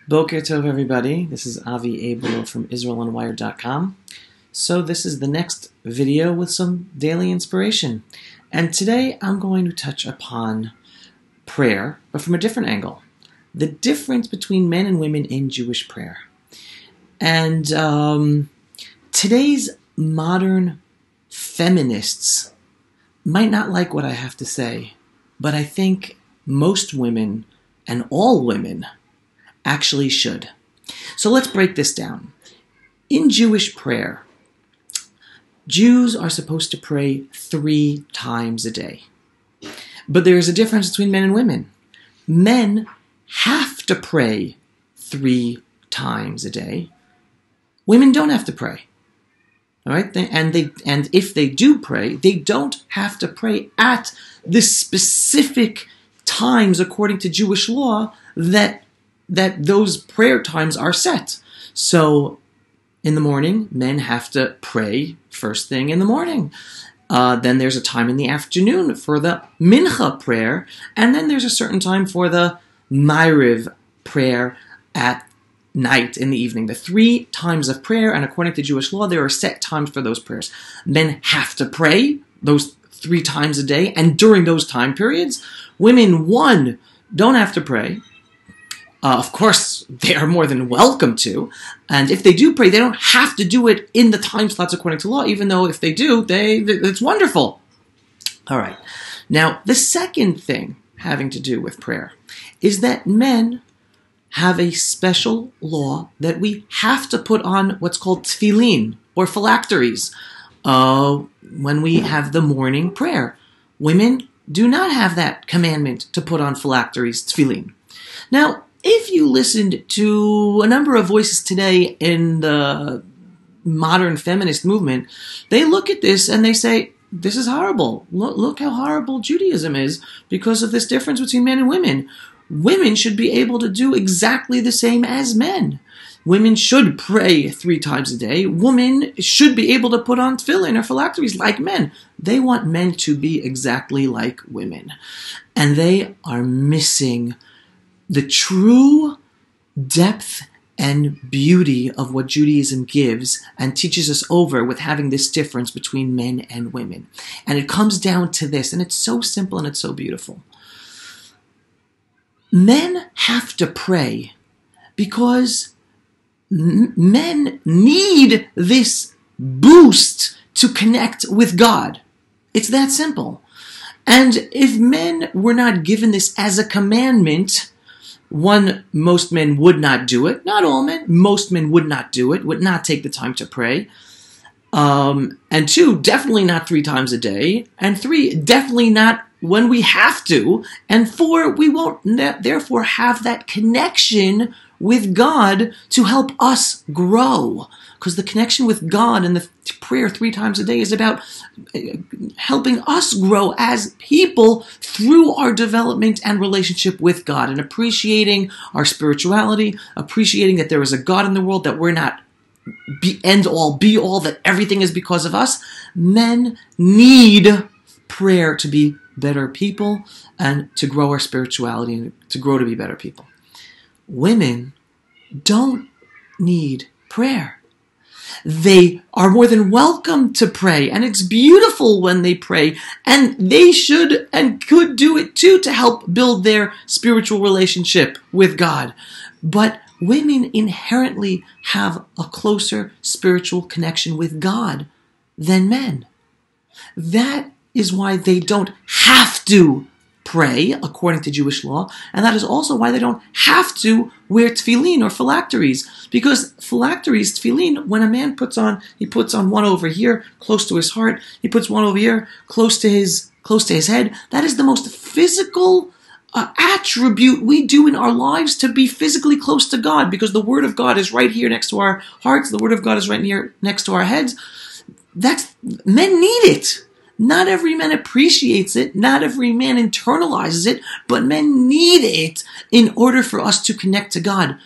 Boker Tov, everybody. This is Avi Abel from IsraelUnwired.com. So this is the next video with some daily inspiration. And today I'm going to touch upon prayer, but from a different angle. The difference between men and women in Jewish prayer. And today's modern feminists might not like what I have to say, but I think most women and all women actually should. So let's break this down. In Jewish prayer, Jews are supposed to pray 3 times a day. But there is a difference between men and women. Men have to pray 3 times a day. Women don't have to pray. All right? And if they do pray, they don't have to pray at the specific times according to Jewish law that those prayer times are set. So in the morning, men have to pray first thing in the morning. Then there's a time in the afternoon for the mincha prayer, and then there's a certain time for the ma'ariv prayer at night in the evening. The 3 times of prayer, and according to Jewish law, there are set times for those prayers. Men have to pray those 3 times a day, and during those time periods, women, 1, don't have to pray. Of course, they are more than welcome to. And if they do pray, they don't have to do it in the time slots according to law, even though if they do, it's wonderful. All right. Now, the second thing having to do with prayer is that men have a special law that we have to put on what's called tefillin, or phylacteries, when we have the morning prayer. Women do not have that commandment to put on phylacteries, tefillin. Now, if you listened to a number of voices today in the modern feminist movement, they look at this and they say, this is horrible. Look how horrible Judaism is because of this difference between men and women. Women should be able to do exactly the same as men. Women should pray 3 times a day. Women should be able to put on tefillin or phylacteries like men. They want men to be exactly like women. And they are missing the true depth and beauty of what Judaism gives and teaches us over with having this difference between men and women. And it comes down to this, and it's so simple and it's so beautiful. Men have to pray because men need this boost to connect with God. It's that simple. And if men were not given this as a commandment, 1, most men would not do it. Not all men. Most men would not do it, would not take the time to pray. And 2, definitely not 3 times a day. And 3, definitely not when we have to. And 4, we won't therefore have that connection with God to help us grow. Because the connection with God and the prayer 3 times a day is about helping us grow as people through our development and relationship with God, and appreciating our spirituality, appreciating that there is a God in the world, that we're not end all, be all, that everything is because of us. Men need prayer to be better people and to grow our spirituality and to grow to be better people. Women don't need prayer. They are more than welcome to pray, and it's beautiful when they pray, and they should and could do it too to help build their spiritual relationship with God. But women inherently have a closer spiritual connection with God than men. That is why they don't have to pray according to Jewish law, and that is also why they don't have to wear tefillin or phylacteries, because phylacteries, tefillin, when a man puts on, he puts on one over here close to his heart, he puts one over here close to his head. That is the most physical attribute we do in our lives, to be physically close to God, because the Word of God is right here next to our hearts, the Word of God is right here next to our heads. Men need it. Not every man appreciates it, not every man internalizes it, but men need it in order for us to connect to God.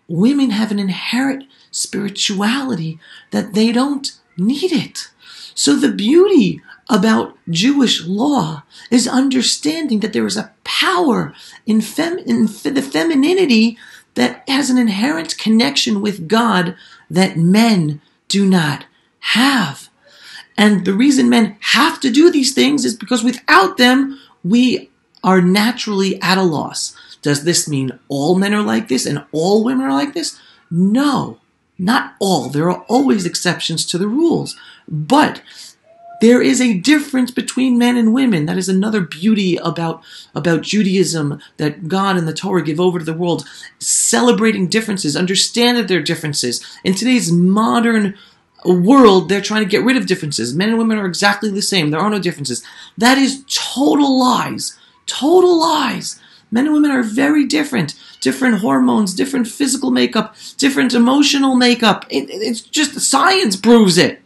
Women have an inherent spirituality that they don't need it. So the beauty about Jewish law is understanding that there is a power in the femininity that has an inherent connection with God that men do not have. And the reason men have to do these things is because without them, we are naturally at a loss. Does this mean all men are like this and all women are like this? No, not all. There are always exceptions to the rules. But there is a difference between men and women. That is another beauty about Judaism that God and the Torah give over to the world. Celebrating differences, understand that there are differences. In today's modern world, they're trying to get rid of differences. Men and women are exactly the same. There are no differences. That is total lies. Total lies. Men and women are very different. Different hormones, different physical makeup, different emotional makeup. It's just science proves it.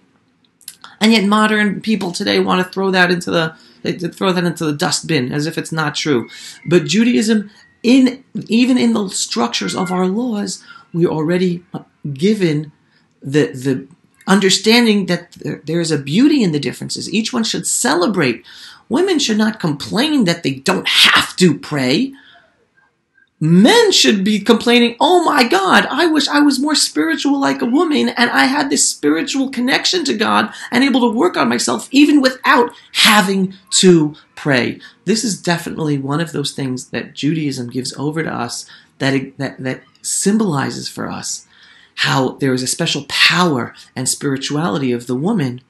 And yet modern people today want to throw that into the dustbin as if it's not true. But Judaism, even in the structures of our laws, we're already given the understanding that there is a beauty in the differences. Each one should celebrate. Women should not complain that they don't have to pray. Men should be complaining, oh my God, I wish I was more spiritual like a woman and I had this spiritual connection to God and able to work on myself even without having to pray. This is definitely one of those things that Judaism gives over to us that symbolizes for us how there is a special power and spirituality of the woman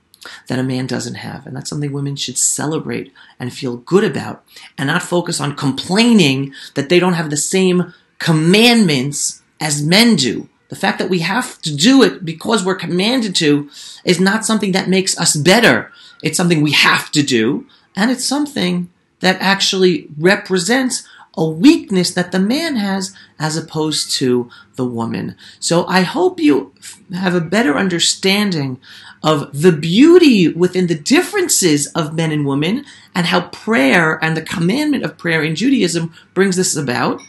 that a man doesn't have. And that's something women should celebrate and feel good about and not focus on complaining that they don't have the same commandments as men do. The fact that we have to do it because we're commanded to is not something that makes us better. It's something we have to do, and it's something that actually represents a weakness that the man has as opposed to the woman. So I hope you have a better understanding of the beauty within the differences of men and women and how prayer and the commandment of prayer in Judaism brings this about.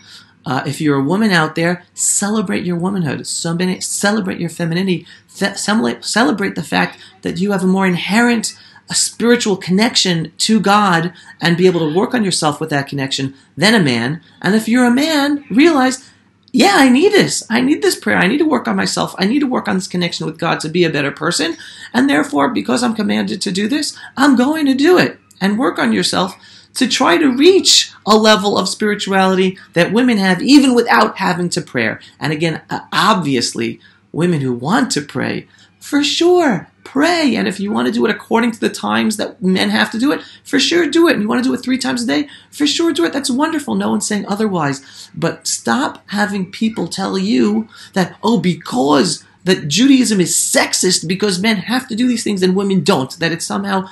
If you're a woman out there, celebrate your womanhood. Celebrate your femininity. Celebrate the fact that you have a more inherent spiritual connection to God and be able to work on yourself with that connection than a man. And if you're a man, realize, yeah, I need this. I need this prayer. I need to work on myself. I need to work on this connection with God to be a better person. And therefore, because I'm commanded to do this, I'm going to do it. And work on yourself to try to reach a level of spirituality that women have even without having to pray. And again, obviously, women who want to pray, for sure, pray. And if you want to do it according to the times that men have to do it, for sure do it. And you want to do it 3 times a day, for sure do it. That's wonderful. No one's saying otherwise. But stop having people tell you that, oh, because that Judaism is sexist because men have to do these things and women don't, that it's somehow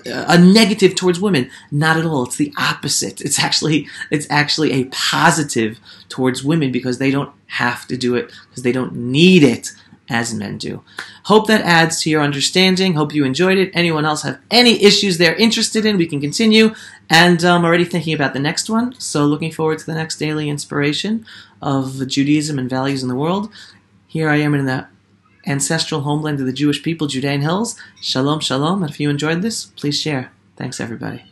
a negative towards women. Not at all. It's the opposite. It's actually a positive towards women because they don't have to do it, because they don't need it as men do. Hope that adds to your understanding. Hope you enjoyed it. Anyone else have any issues they're interested in, we can continue. And I'm already thinking about the next one, so looking forward to the next daily inspiration of Judaism and values in the world. Here I am in the ancestral homeland of the Jewish people, Judean Hills. Shalom, shalom. And if you enjoyed this, please share. Thanks, everybody.